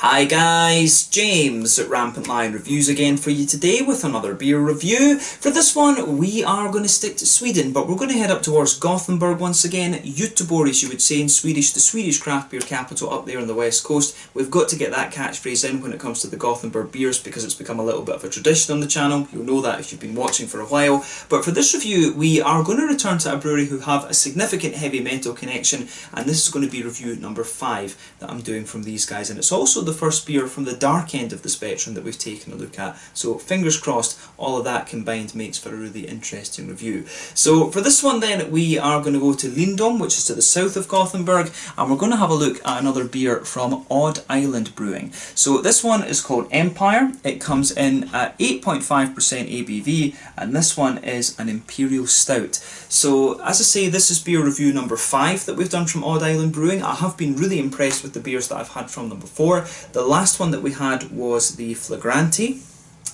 Hi guys, James at Rampant Lion Reviews again for you today with another beer review. For this one we are going to stick to Sweden, but we're going to head up towards Gothenburg once again. Göteborg, as you would say in Swedish, the Swedish craft beer capital up there on the west coast. We've got to get that catchphrase in when it comes to the Gothenburg beers because it's become a little bit of a tradition on the channel. You'll know that if you've been watching for a while. But for this review we are going to return to a brewery who have a significant heavy metal connection, and this is going to be review number 5 that I'm doing from these guys, and it's also the first beer from the dark end of the spectrum that we've taken a look at. So fingers crossed, all of that combined makes for a really interesting review. So for this one then, we are going to go to Lindome, which is to the south of Gothenburg, and we're going to have a look at another beer from Island Brewing. So this one is called Empire. It comes in at 8.5% ABV, and this one is an Imperial Stout. So as I say, this is beer review number 5 that we've done from Island Brewing. I have been really impressed with the beers that I've had from them before. The last one that we had was the Flagrante,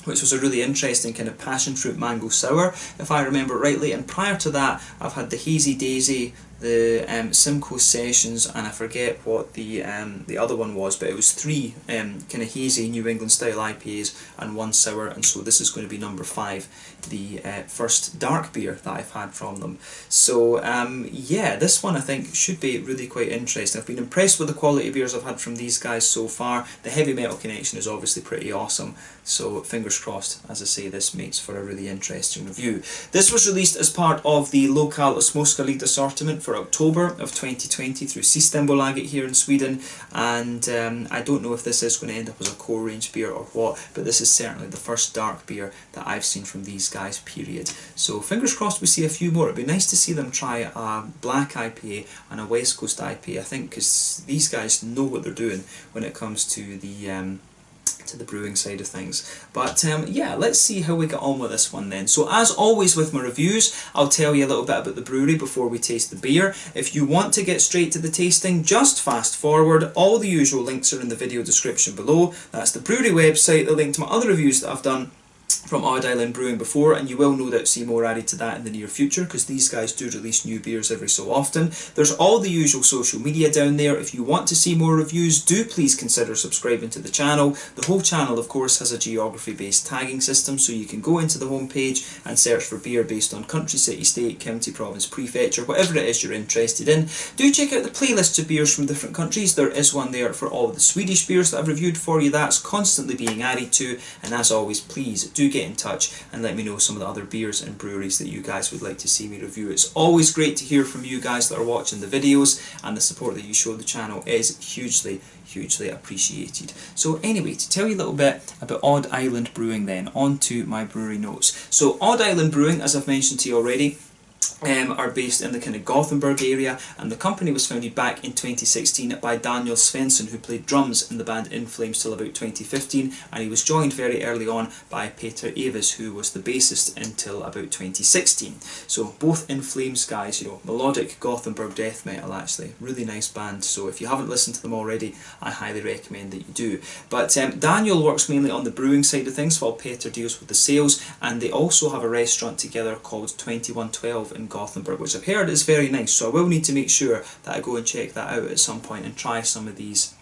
which was a really interesting kind of passion fruit mango sour, if I remember rightly, and prior to that I've had the Hazy Daisy, the Simcoe Sessions, and I forget what the other one was, but it was 3 kind of hazy New England style IPAs and 1 sour, and so this is going to be number 5, the first dark beer that I've had from them. So yeah, this one I think should be really quite interesting. I've been impressed with the quality of beers I've had from these guys so far. The heavy metal connection is obviously pretty awesome, so fingers crossed, as I say, this makes for a really interesting review. This was released as part of the Lokal Småska Lead assortment for October of 2020 through Systembolaget here in Sweden, and I don't know if this is going to end up as a core range beer or what, but this is certainly the first dark beer that I've seen from these guys, period. So fingers crossed we see a few more. It'd be nice to see them try a black IPA and a West Coast IPA, I think, because these guys know what they're doing when it comes to the brewing side of things. But yeah, let's see how we get on with this one then. So as always with my reviews, I'll tell you a little bit about the brewery before we taste the beer. If you want to get straight to the tasting, just fast forward. All the usual links are in the video description below. That's the brewery website, the link to my other reviews that I've done from Island Brewing before, and you will no doubt see more added to that in the near future because these guys do release new beers every so often. There's all the usual social media down there. If you want to see more reviews, do please consider subscribing to the channel. The whole channel of course has a geography based tagging system, so you can go into the home page and search for beer based on country, city, state, county, province, prefecture, whatever it is you're interested in. Do check out the playlists of beers from different countries. There is one there for all the Swedish beers that I've reviewed for you. That's constantly being added to, and as always, please do get in touch and let me know some of the other beers and breweries that you guys would like to see me review. It's always great to hear from you guys that are watching the videos, and the support that you show the channel is hugely appreciated. So anyway, to tell you a little bit about Island Brewing then, on to my brewery notes. So Island Brewing, as I've mentioned to you already, are based in the kind of Gothenburg area, and the company was founded back in 2016 by Daniel Svensson, who played drums in the band In Flames till about 2015, and he was joined very early on by Peter Eves, who was the bassist until about 2016. So both In Flames guys, you know, melodic Gothenburg death metal, actually, really nice band. So if you haven't listened to them already, I highly recommend that you do. But Daniel works mainly on the brewing side of things while Peter deals with the sales, and they also have a restaurant together called 2112 in Gothenburg, which I've heard is very nice, so I will need to make sure that I go and check that out at some point and try some of these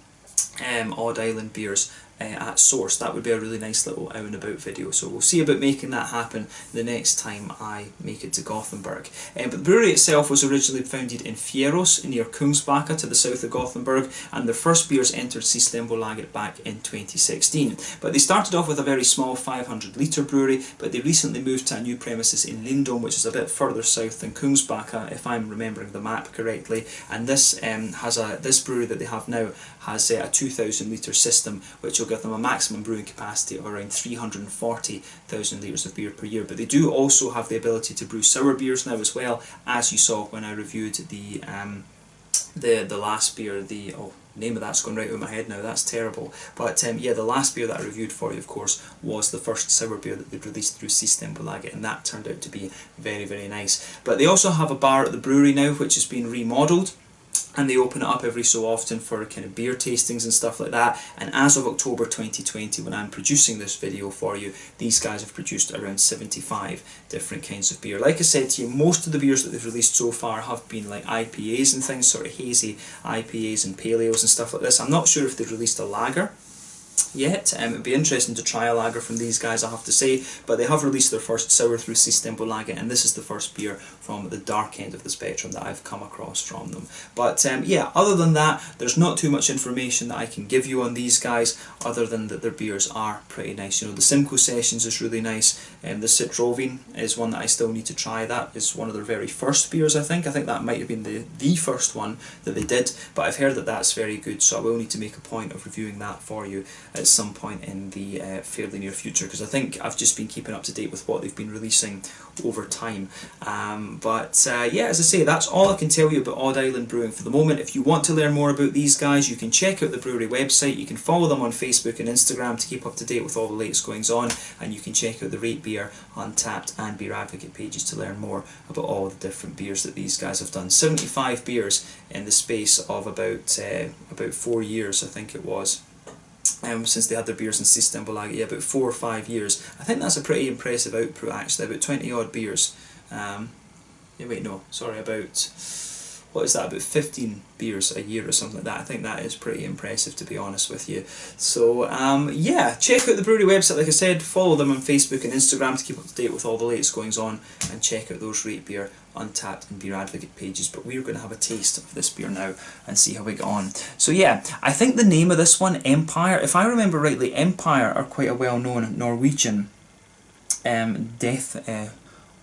Island beers at source. That would be a really nice little out and about video, so we'll see about making that happen the next time I make it to Gothenburg. But the brewery itself was originally founded in Fjärås near Kungsbacka to the south of Gothenburg, and their first beers entered Systembolaget back in 2016. But they started off with a very small 500 litre brewery, but they recently moved to a new premises in Lindome, which is a bit further south than Kungsbacka, if I'm remembering the map correctly, and this this brewery that they have now has a 2,000 litre system, which will give them a maximum brewing capacity of around 340,000 litres of beer per year. But they do also have the ability to brew sour beers now as well, as you saw when I reviewed the last beer, name of that's gone right out of my head now, that's terrible. But yeah, the last beer that I reviewed for you, of course, was the first sour beer that they released through Systembolaget, and that turned out to be very nice. But they also have a bar at the brewery now, which has been remodelled, and they open it up every so often for kind of beer tastings and stuff like that. And as of October 2020, when I'm producing this video for you, these guys have produced around 75 different kinds of beer. Like I said to you, most of the beers that they've released so far have been like IPAs and things, sort of hazy IPAs and pale ales and stuff like this. I'm not sure if they've released a lager, yet. It'd be interesting to try a lager from these guys, I have to say, but they have released their first sour through Systembolaget, and this is the first beer from the dark end of the spectrum that I've come across from them. But yeah, other than that, there's not too much information that I can give you on these guys, other than that their beers are pretty nice. You know, the Simcoe Sessions is really nice, and the Citrovin is one that I still need to try. That is one of their very first beers, I think. I think that might have been the first one that they did, but I've heard that that's very good, so I will need to make a point of reviewing that for you at some point in the fairly near future, because I think I've just been keeping up to date with what they've been releasing over time. Yeah, as I say, that's all I can tell you about Odd Island Brewing for the moment. If you want to learn more about these guys, you can check out the brewery website, you can follow them on Facebook and Instagram to keep up to date with all the latest goings on, and you can check out the Rate Beer, Untappd and Beer Advocate pages to learn more about all the different beers that these guys have done. 75 beers in the space of about 4 years, I think it was. Since they had their beers in Systembolaget, yeah, about 4 or 5 years. I think that's a pretty impressive output actually, about 20 odd beers. Yeah, wait, no, sorry, about, what is that, about 15 beers a year or something like that. I think that is pretty impressive, to be honest with you. So yeah, check out the brewery website, like I said, follow them on Facebook and Instagram to keep up to date with all the latest goings on, and check out those Rate Beer, Untappd and Beer Advocate pages. But we're going to have a taste of this beer now and see how we get on. So yeah, I think the name of this one, Empire, if I remember rightly, Empire are quite a well-known Norwegian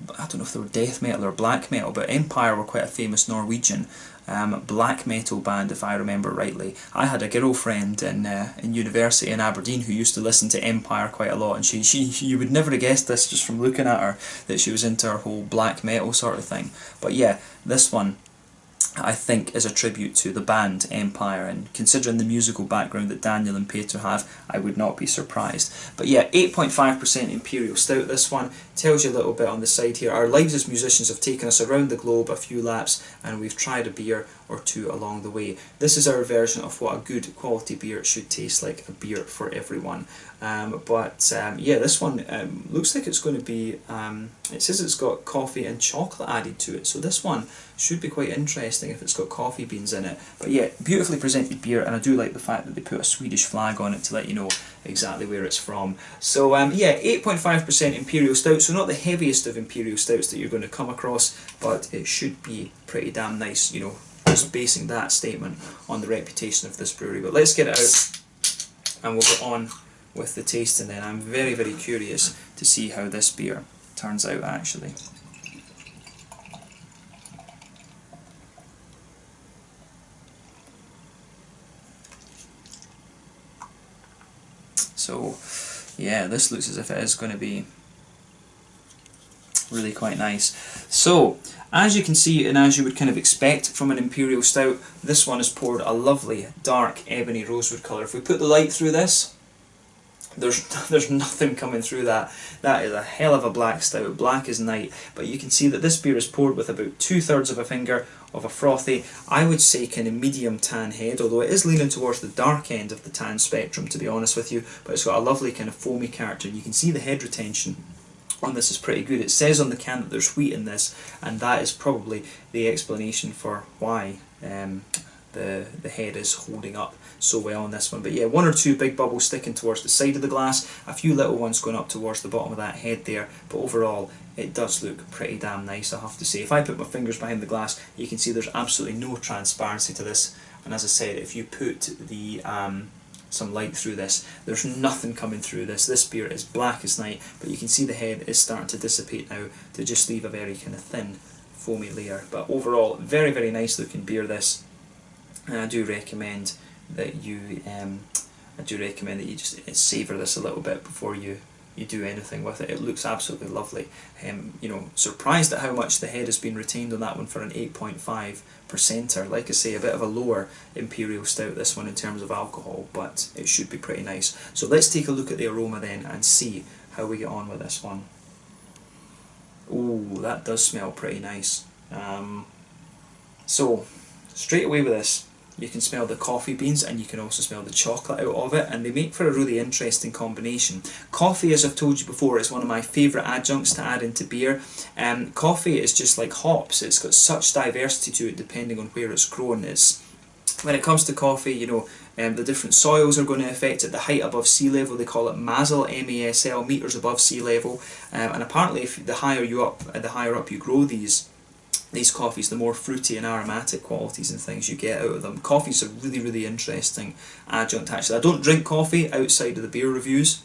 I don't know if they were death metal or black metal, but Empire were quite a famous Norwegian black metal band, if I remember rightly. I had a girlfriend in university in Aberdeen who used to listen to Empire quite a lot, and she you would never have guessed this just from looking at her, that she was into her whole black metal sort of thing. But yeah, this one I think is a tribute to the band Empire, and considering the musical background that Daniel and Peter have, I would not be surprised. But yeah, 8.5% Imperial Stout this one. Tells you a little bit on the side here. Our lives as musicians have taken us around the globe a few laps, and we've tried a beer or two along the way. This is our version of what a good quality beer should taste like, a beer for everyone. Yeah, this one looks like it's going to be, it says it's got coffee and chocolate added to it, so this one should be quite interesting if it's got coffee beans in it. But yeah, beautifully presented beer, and I do like the fact that they put a Swedish flag on it to let you know exactly where it's from. So yeah, 8.5% Imperial Stout, so not the heaviest of Imperial Stouts that you're going to come across, but it should be pretty damn nice, you know, just basing that statement on the reputation of this brewery. But let's get it out and we'll get on with the tasting then. I'm very, very curious to see how this beer turns out actually. So yeah, this looks as if it is going to be really quite nice. So as you can see, and as you would kind of expect from an Imperial Stout, this one has poured a lovely dark ebony rosewood colour. If we put the light through this, there's nothing coming through that. That is a hell of a black stout, black as night. But you can see that this beer is poured with about 2/3 of a finger of a frothy, I would say kind of medium tan head, although it is leaning towards the dark end of the tan spectrum, to be honest with you. But it's got a lovely kind of foamy character, and you can see the head retention on this is pretty good. It says on the can that there's wheat in this, and that is probably the explanation for why the head is holding up so well on this one. But yeah, 1 or 2 big bubbles sticking towards the side of the glass, a few little ones going up towards the bottom of that head there, but overall it does look pretty damn nice, I have to say. If I put my fingers behind the glass, you can see there's absolutely no transparency to this, and as I said, if you put the some light through this, there's nothing coming through this. This beer is black as night, but you can see the head is starting to dissipate now to just leave a very kind of thin foamy layer. But overall, very, very nice looking beer this, and I do recommend that you just savour this a little bit before you do anything with it. It looks absolutely lovely. You know, surprised at how much the head has been retained on that one for an 8.5%er. Like I say, a bit of a lower Imperial Stout this one in terms of alcohol, but it should be pretty nice. So let's take a look at the aroma then and see how we get on with this one. Ooh, that does smell pretty nice. So straight away with this, you can smell the coffee beans, and you can also smell the chocolate out of it, and they make for a really interesting combination. Coffee, as I've told you before, is one of my favourite adjuncts to add into beer. Coffee is just like hops. It's got such diversity to it depending on where it's grown. when it comes to coffee, you know, the different soils are going to affect it. The height above sea level, they call it MASL, M-A-S-L, meters above sea level. And apparently, if the higher up you grow these coffees, the more fruity and aromatic qualities and things you get out of them. Coffee's a really, really interesting adjunct. Actually, I don't drink coffee outside of the beer reviews.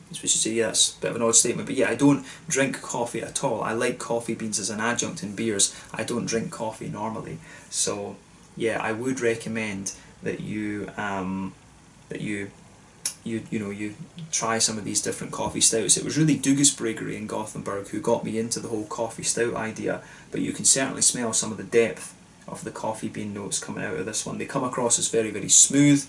Which is, yeah, that's a bit of an odd statement, but yeah, I don't drink coffee at all. I like coffee beans as an adjunct in beers. I don't drink coffee normally, so yeah, I would recommend that you try some of these different coffee stouts. It was really Dugas Brewery in Gothenburg who got me into the whole coffee stout idea, but you can certainly smell some of the depth of the coffee bean notes coming out of this one. They come across as very, very smooth.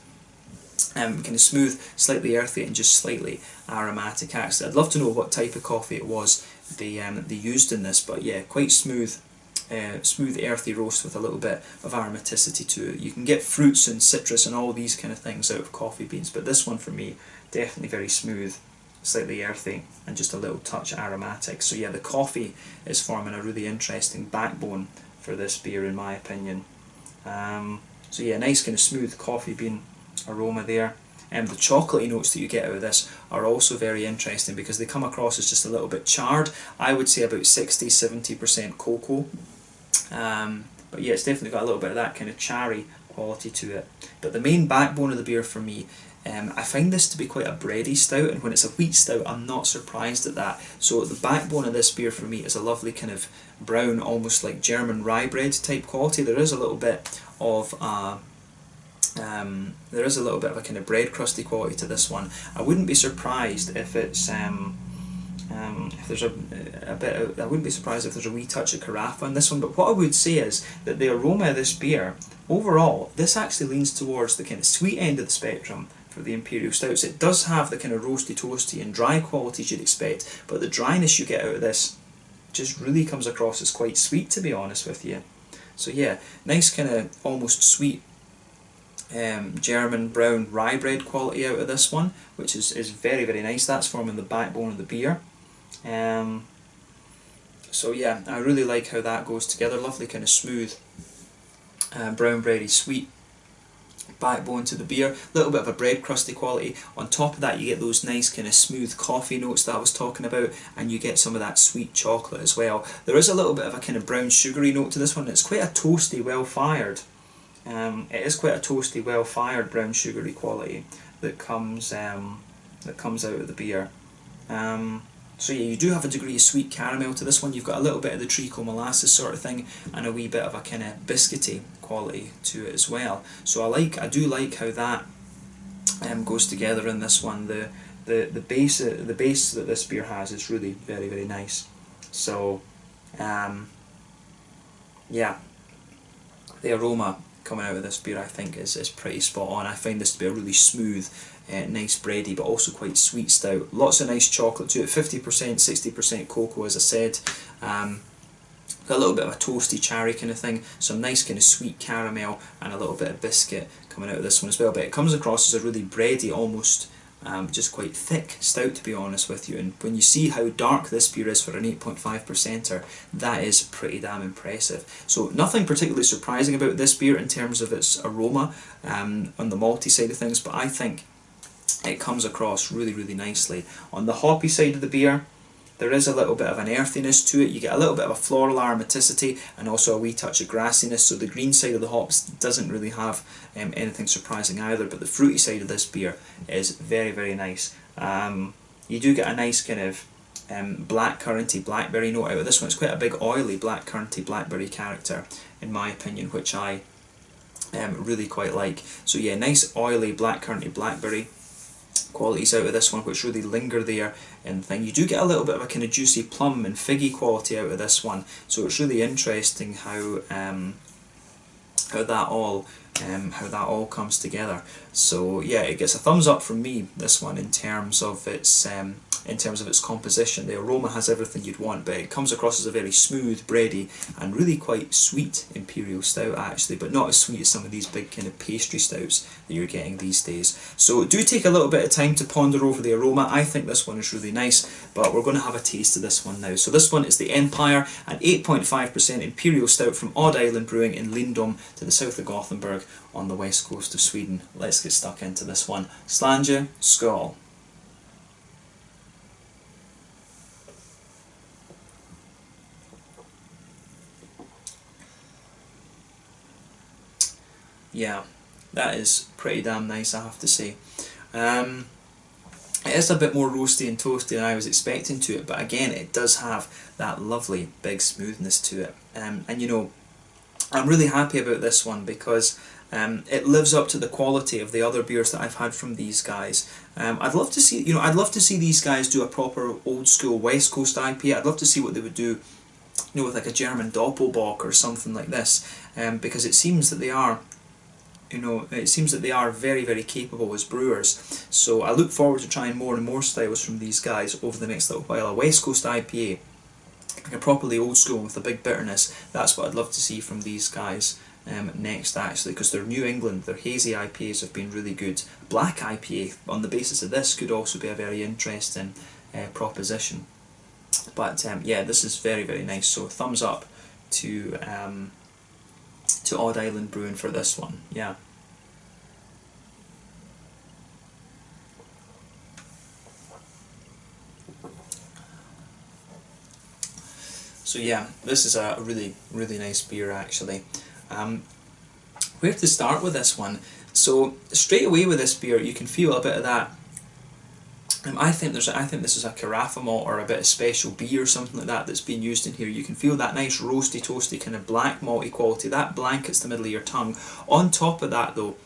Kind of smooth, slightly earthy, and just slightly aromatic. Actually, I'd love to know what type of coffee it was they used in this, but yeah, quite smooth, smooth earthy roast with a little bit of aromaticity to it. You can get fruits and citrus and all these kind of things out of coffee beans, but this one for me, definitely very smooth, slightly earthy, and just a little touch aromatic. So yeah, the coffee is forming a really interesting backbone for this beer in my opinion. So yeah, nice kind of smooth coffee bean aroma there. The chocolatey notes that you get out of this are also very interesting because they come across as just a little bit charred. I would say about 60-70% cocoa. But yeah, it's definitely got a little bit of that kind of cherry quality to it. But the main backbone of the beer for me, I find this to be quite a bready stout, and when it's a wheat stout I'm not surprised at that. So the backbone of this beer for me is a lovely kind of brown, almost like German rye bread type quality. There is a little bit of a kind of bread crusty quality to this one. I wouldn't be surprised if it's if there's I wouldn't be surprised if there's a wee touch of carafa in this one. But what I would say is that the aroma of this beer overall, this actually leans towards the kind of sweet end of the spectrum for the Imperial Stouts. It does have the kind of roasty, toasty and dry qualities you'd expect, but the dryness you get out of this just really comes across as quite sweet, to be honest with you. So yeah, nice kind of almost sweet German brown rye bread quality out of this one, which is very, very nice. That's forming the backbone of the beer. So yeah, I really like how that goes together. Lovely kind of smooth brown bready sweet backbone to the beer, a little bit of a bread crusty quality. On top of that you get those nice kind of smooth coffee notes that I was talking about, and you get some of that sweet chocolate as well. There is a little bit of a kind of brown sugary note to this one. It's quite a toasty, well fired. It is quite a toasty, well fired brown sugary quality that comes out of the beer. So yeah, you do have a degree of sweet caramel to this one. You've got a little bit of the treacle molasses sort of thing, and a wee bit of a kind of biscuity quality to it as well. So I do like how that goes together in this one. The base that this beer has is really very, very nice. So yeah, the aroma coming out of this beer I think is pretty spot on. I find this to be a really smooth, nice bready but also quite sweet stout. Lots of nice chocolate to it, 50%, 60% cocoa as I said. Got a little bit of a toasty cherry kind of thing, some nice kind of sweet caramel and a little bit of biscuit coming out of this one as well. But it comes across as a really bready, almost just quite thick stout, to be honest with you. And when you see how dark this beer is for an 8.5%er, that is pretty damn impressive. So nothing particularly surprising about this beer in terms of its aroma on the malty side of things, but I think it comes across really, really nicely. On the hoppy side of the beer, there is a little bit of an earthiness to it. You get a little bit of a floral aromaticity and also a wee touch of grassiness. So the green side of the hops doesn't really have anything surprising either, but the fruity side of this beer is very, very nice. You do get a nice kind of blackcurranty, blackberry note out of this one. It's quite a big oily blackcurranty, blackberry character in my opinion, which I really quite like. So yeah, nice oily blackcurranty, blackberry qualities out of this one which really linger there in the thing. You do get a little bit of a kind of juicy plum and figgy quality out of this one, so it's really interesting how that all comes together. So yeah, it gets a thumbs up from me, this one, in terms of its in terms of its composition. The aroma has everything you'd want, but it comes across as a very smooth, bready, and really quite sweet Imperial Stout actually, but not as sweet as some of these big kind of pastry stouts that you're getting these days. So do take a little bit of time to ponder over the aroma. I think this one is really nice, but we're going to have a taste of this one now. So this one is the Empire, an 8.5% Imperial Stout from Odd Island Brewing in Lindome to the south of Gothenburg on the west coast of Sweden. Let's get stuck into this one. Slanje, skål. Yeah, that is pretty damn nice, I have to say. It is a bit more roasty and toasty than I was expecting to it, but again, it does have that lovely big smoothness to it. And you know, I'm really happy about this one because it lives up to the quality of the other beers that I've had from these guys. I'd love to see, you know, I'd love to see these guys do a proper old school West Coast IPA. I'd love to see what they would do, you know, with like a German Doppelbock or something like this, because it seems that they are, you know, it seems that they are very, very capable as brewers. So I look forward to trying more and more styles from these guys over the next little while. A West Coast IPA, like a properly old school with a big bitterness, that's what I'd love to see from these guys next actually, because their New England, their hazy IPAs have been really good. Black IPA on the basis of this could also be a very interesting proposition. But yeah, this is very, very nice, so thumbs up to Odd Island Brewing for this one, yeah. So yeah, this is a really, really nice beer actually. Where to start with this one? So straight away with this beer, you can feel a bit of that. I think this is a carafa malt or a bit of special beer or something like that that's being used in here. You can feel that nice roasty, toasty kind of black malty quality that blankets the middle of your tongue. On top of that, though,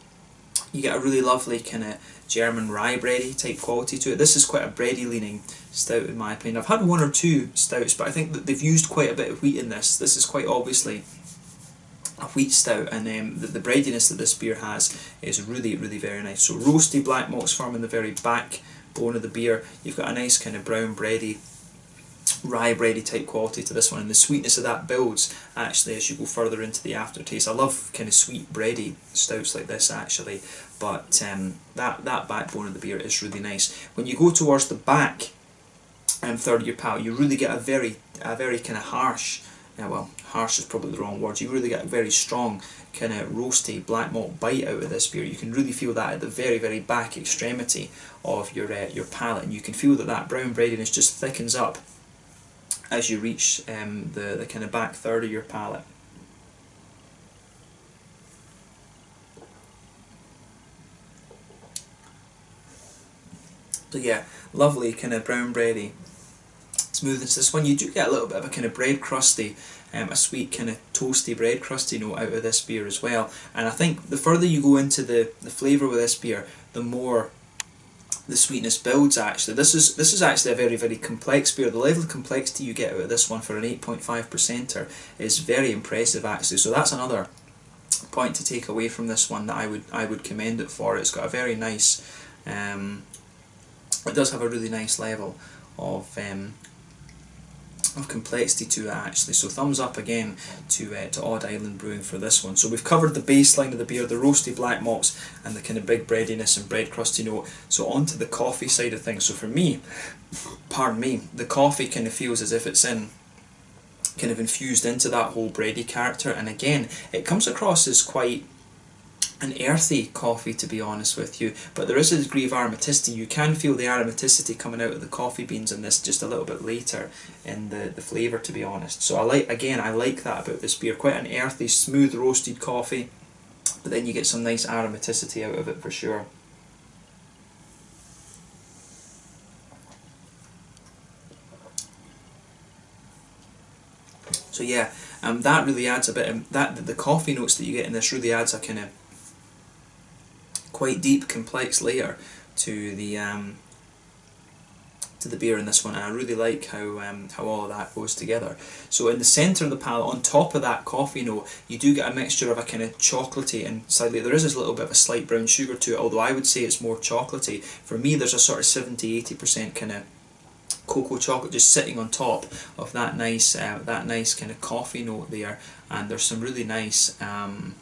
you get a really lovely kind of German rye bready type quality to it. This is quite a bready leaning stout in my opinion. I've had one or two stouts, but I think that they've used quite a bit of wheat in this. This is quite obviously a wheat stout, and the breadiness that this beer has is really, really very nice. So roasty black malts forming the very backbone of the beer. You've got a nice kind of brown bready, rye bready type quality to this one, and the sweetness of that builds actually as you go further into the aftertaste. I love kind of sweet bready stouts like this actually, but that backbone of the beer is really nice. When you go towards the back third of your palate, you really get a very kind of harsh, well, harsh is probably the wrong word, you really get a very strong kind of roasty black malt bite out of this beer. You can really feel that at the very, very back extremity of your palate, and you can feel that that brown breadiness just thickens up as you reach the kind of back third of your palate. So yeah, lovely kind of brown bready smoothness. This one you do get a little bit of a kind of bread crusty, a sweet kind of toasty bread crusty note out of this beer as well. And I think the further you go into the flavour with this beer, the more the sweetness builds actually. This is actually a very, very complex beer. The level of complexity you get out of this one for an 8.5%er is very impressive actually. So that's another point to take away from this one that I would commend it for. It's got a very nice, it does have a really nice level of complexity to it actually, so thumbs up again to Odd Island Brewing for this one. So we've covered the baseline of the beer, the roasty black malts and the kind of big breadiness and bread crusty note. So on to the coffee side of things. So for me, pardon me, the coffee kind of feels as if it's kind of infused into that whole bready character, and again it comes across as quite an earthy coffee, to be honest with you, but there is a degree of aromaticity. You can feel the aromaticity coming out of the coffee beans in this just a little bit later in the flavour, to be honest. So I like that about this beer, quite an earthy, smooth roasted coffee, but then you get some nice aromaticity out of it for sure. So yeah, that really adds a bit of the coffee notes that you get in this really adds a kind of quite deep, complex layer to the beer in this one, and I really like how all of that goes together. So in the centre of the palate, on top of that coffee note, you do get a mixture of a kind of chocolatey and slightly, there is a little bit of a slight brown sugar to it, although I would say it's more chocolatey. For me, there's a sort of 70-80% kind of cocoa chocolate just sitting on top of that nice kind of coffee note there, and there's some really nice kind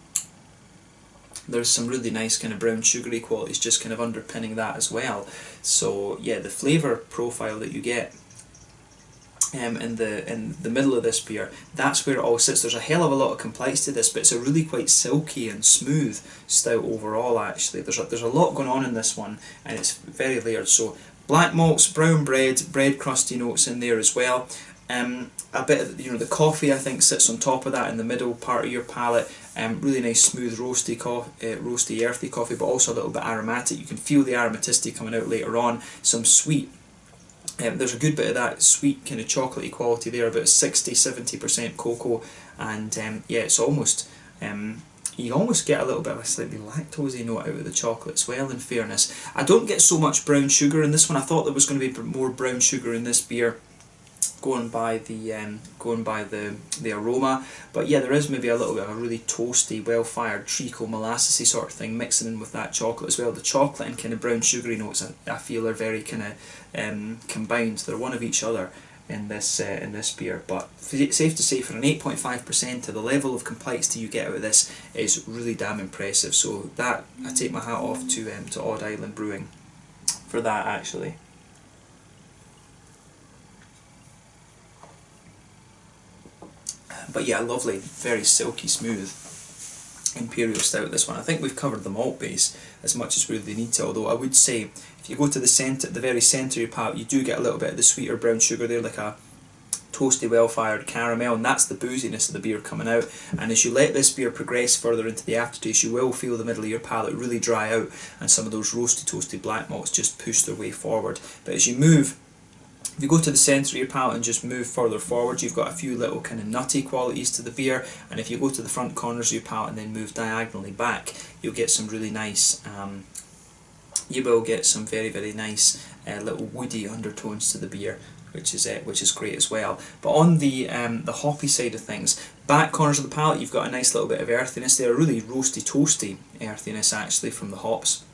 of brown sugary qualities just kind of underpinning that as well. So yeah, the flavour profile that you get in the middle of this beer, that's where it all sits. There's a hell of a lot of complexity to this, but it's a really quite silky and smooth stout overall. Actually, there's a lot going on in this one, and it's very layered. So black malts, brown bread crusty notes in there as well. A bit of, the coffee I think sits on top of that in the middle part of your palate. Really nice smooth roasty earthy coffee, but also a little bit aromatic. You can feel the aromaticity coming out later on. Some sweet. There's a good bit of that sweet kind of chocolatey quality there, about 60-70% cocoa, and yeah, it's almost you almost get a little bit of a slightly lactosey note out of the chocolate as well, in fairness. I don't get so much brown sugar in this one. I thought there was going to be more brown sugar in this beer, going by the aroma, but yeah, there is maybe a little bit of a really toasty, well-fired treacle molassesy sort of thing mixing in with that chocolate as well. The chocolate and kind of brown sugary notes I feel are very kind of combined. They're one of each other in this beer, but safe to say for an 8.5%, to the level of complexity you get out of this is really damn impressive. So that, I take my hat off to Odd Island Brewing for that, actually. But yeah, lovely, very silky smooth Imperial Stout, this one. I think we've covered the malt base as much as we really need to, although I would say if you go to the very centre of your palate, you do get a little bit of the sweeter brown sugar there, like a toasty, well-fired caramel, and that's the booziness of the beer coming out. And as you let this beer progress further into the aftertaste, you will feel the middle of your palate really dry out, and some of those roasty, toasty black malts just push their way forward. But as you move, if you go to the centre of your palate and just move further forward, you've got a few little kind of nutty qualities to the beer, and if you go to the front corners of your palate and then move diagonally back, you'll get some really nice, you will get some very, very nice little woody undertones to the beer, which is great as well. But on the hoppy side of things, back corners of the palate, you've got a nice little bit of earthiness there, a really roasty, toasty earthiness actually from the hops.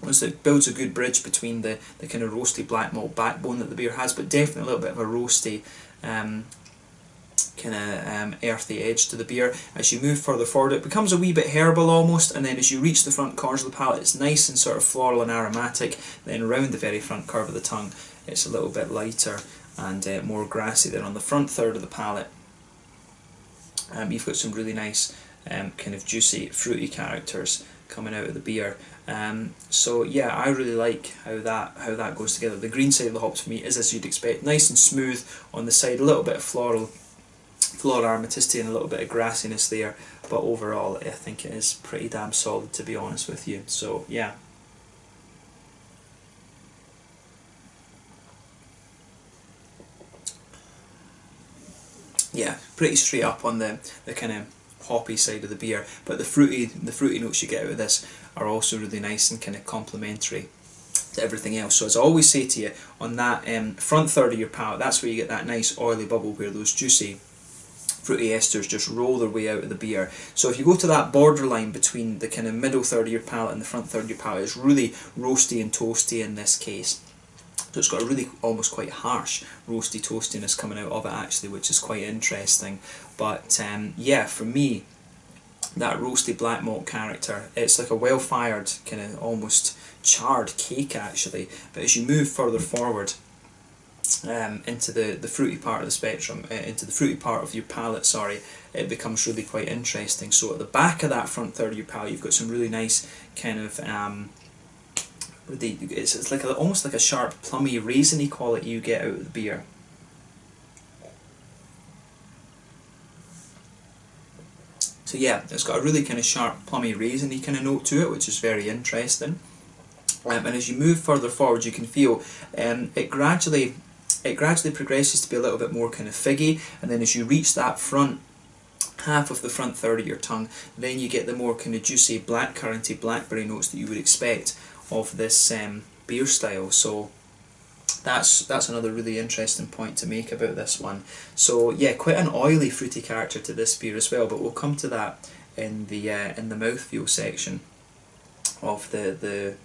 Once it builds a good bridge between the kind of roasty black malt backbone that the beer has, but definitely a little bit of a roasty kind of earthy edge to the beer. As you move further forward, it becomes a wee bit herbal almost, and then as you reach the front corners of the palate, it's nice and sort of floral and aromatic. Then around the very front curve of the tongue, it's a little bit lighter and more grassy. Then on the front third of the palate, you've got some really nice kind of juicy, fruity characters coming out of the beer. So yeah, I really like how that goes together. The green side of the hops for me is, as you'd expect, nice and smooth on the side, a little bit of floral aromaticity and a little bit of grassiness there, but overall I think it is pretty damn solid, to be honest with you. So yeah. Yeah, pretty straight up on the kind of hoppy side of the beer, but the fruity notes you get out of this are also really nice and kind of complementary to everything else. So as I always say to you, on that front third of your palate, that's where you get that nice oily bubble where those juicy fruity esters just roll their way out of the beer. So if you go to that borderline between the kind of middle third of your palate and the front third of your palate, it's really roasty and toasty in this case. So it's got a really almost quite harsh roasty toastiness coming out of it actually, which is quite interesting. But yeah, for me, that roasty black malt character, it's like a well-fired kind of almost charred cake actually. But as you move further forward into the fruity part of the spectrum, into the fruity part of your palate, sorry, it becomes really quite interesting. So at the back of that front third of your palate, you've got some really nice kind of it's like almost like a sharp plummy raisiny quality you get out of the beer. So yeah, it's got a really kind of sharp plummy raisiny kind of note to it, which is very interesting. And as you move further forward, you can feel it gradually progresses to be a little bit more kind of figgy, and then as you reach that front half of the front third of your tongue, then you get the more kind of juicy blackcurranty blackberry notes that you would expect of this beer style. So that's another really interesting point to make about this one. So yeah, quite an oily fruity character to this beer as well, but we'll come to that in the mouthfeel section of the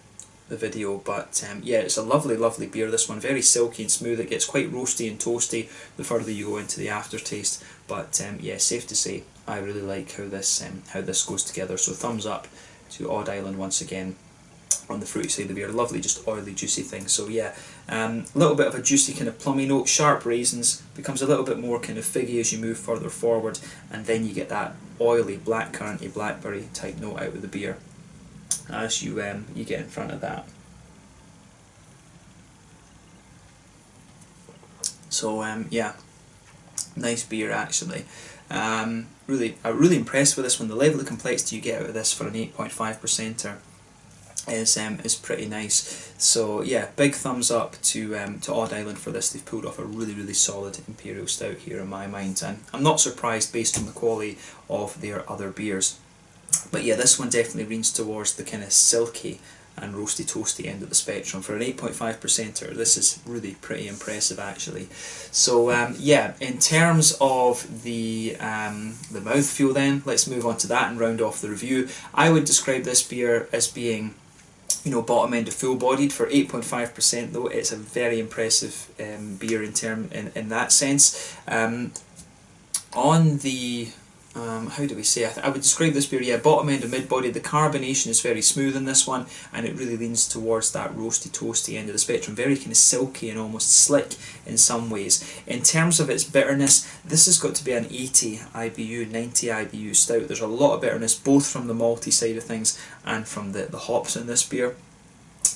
the video, but yeah, it's a lovely, lovely beer. This one, very silky and smooth. It gets quite roasty and toasty the further you go into the aftertaste. But yeah, safe to say, I really like how this goes together. So thumbs up to Odd Island once again on the fruity side of the beer. Lovely, just oily, juicy thing. So yeah, a little bit of a juicy kind of plummy note, sharp raisins, becomes a little bit more kind of figgy as you move further forward, and then you get that oily blackcurranty, blackberry type note out of the beer as you get in front of that. So yeah, nice beer actually. Really impressed with this one. The level of complexity you get out of this for an 8.5%er is pretty nice. So yeah, big thumbs up to Odd Island for this. They've pulled off a really solid Imperial Stout here in my mind, and I'm not surprised based on the quality of their other beers. But yeah, this one definitely leans towards the kind of silky and roasty toasty end of the spectrum. For an 8.5%er, this is really pretty impressive actually. So yeah, in terms of the mouthfeel then, let's move on to that and round off the review. I would describe this beer as being, you know, bottom end of full bodied. For 8.5% though, it's a very impressive beer in that sense. On the how do we say? I would describe this beer, yeah, bottom end of mid body. The carbonation is very smooth in this one, and it really leans towards that roasty toasty end of the spectrum, very kind of silky and almost slick in some ways. In terms of its bitterness, this has got to be an 80 IBU, 90 IBU stout. There's a lot of bitterness both from the malty side of things and from the hops in this beer.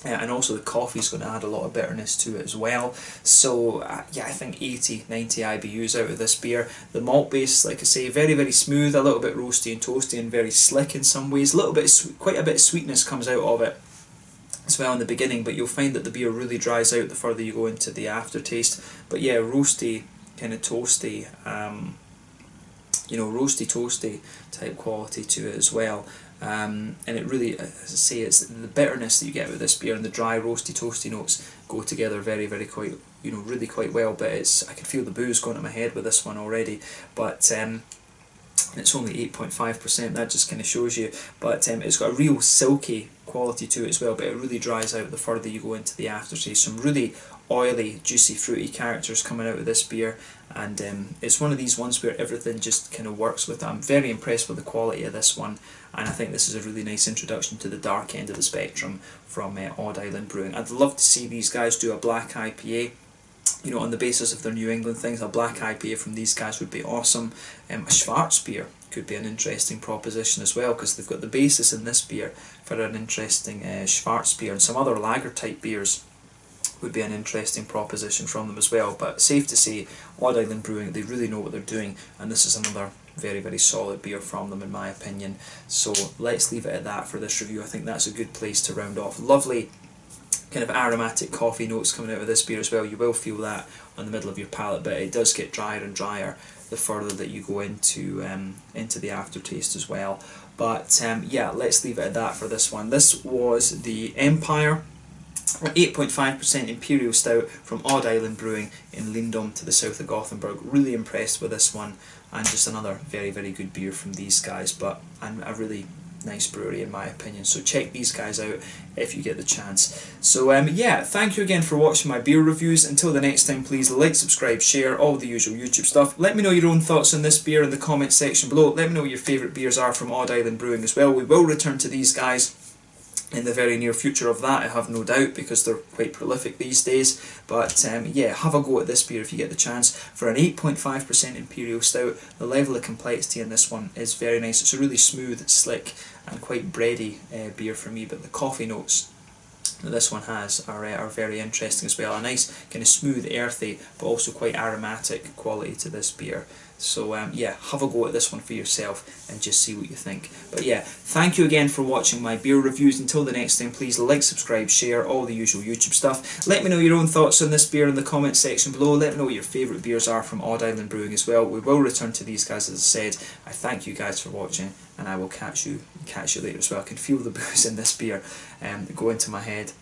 And also the coffee's going to add a lot of bitterness to it as well. So yeah, I think 80, 90 IBUs out of this beer. The malt base, like I say, very smooth, a little bit roasty and toasty and very slick in some ways. Quite a bit of sweetness comes out of it as well in the beginning, but you'll find that the beer really dries out the further you go into the aftertaste. But yeah, roasty, kind of toasty, you know, roasty toasty type quality to it as well. And it really, as I say, it's the bitterness that you get with this beer and the dry roasty toasty notes go together very quite, you know, really quite well. But I can feel the booze going to my head with this one already. But it's only 8.5%, that just kind of shows you. But it's got a real silky quality to it as well, but it really dries out the further you go into the aftertaste. Some really oily, juicy, fruity characters coming out of this beer, and it's one of these ones where everything just kind of works with it. I'm very impressed with the quality of this one, and I think this is a really nice introduction to the dark end of the spectrum from Odd Island Brewing. I'd love to see these guys do a black IPA, you know, on the basis of their New England things. A black IPA from these guys would be awesome. A Schwarzbier could be an interesting proposition as well, because they've got the basis in this beer for an interesting Schwarzbier, and some other lager type beers would be an interesting proposition from them as well. But safe to say, Odd Island Brewing, they really know what they're doing, and this is another very solid beer from them in my opinion. So let's leave it at that for this review. I think that's a good place to round off. Lovely kind of aromatic coffee notes coming out of this beer as well. You will feel that on the middle of your palate, but it does get drier and drier the further that you go into the aftertaste as well. But yeah, let's leave it at that for this one. This was the Empire 8.5% Imperial Stout from Odd Island Brewing in Lindome to the south of Gothenburg. Really impressed with this one, and just another very good beer from these guys, but a really nice brewery in my opinion. So check these guys out if you get the chance. So yeah, thank you again for watching my beer reviews. Until the next time, please like, subscribe, share, all the usual YouTube stuff. Let me know your own thoughts on this beer in the comments section below. Let me know what your favourite beers are from Odd Island Brewing as well. We will return to these guys in the very near future of that, I have no doubt, because they're quite prolific these days. But yeah, have a go at this beer if you get the chance. For an 8.5% Imperial Stout, the level of complexity in this one is very nice. It's a really smooth, slick and quite bready beer for me, but the coffee notes that this one has are very interesting as well. A nice kind of smooth, earthy, but also quite aromatic quality to this beer. So yeah, have a go at this one for yourself and just see what you think. But yeah, thank you again for watching my beer reviews. Until the next time, please like, subscribe, share, all the usual YouTube stuff. Let me know your own thoughts on this beer in the comments section below. Let me know what your favourite beers are from Odd Island Brewing as well. We will return to these guys, as I said. I thank you guys for watching, and I will catch you later as well. I can feel the booze in this beer go into my head.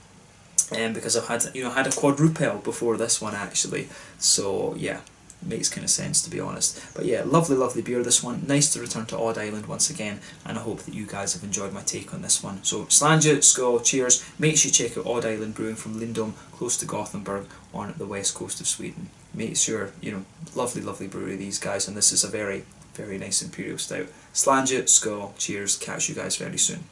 Because I've had a quadruple before this one actually. So yeah, makes kind of sense, to be honest. But yeah, lovely beer this one. Nice to return to Odd Island once again, and I hope that you guys have enjoyed my take on this one. So Slange, skål, cheers. Make sure you check out Odd Island Brewing from Lindome, close to Gothenburg, on the west coast of Sweden. Make sure, you know, lovely brewery these guys, and this is a very nice Imperial Stout. Slange, skål, cheers. Catch you guys very soon.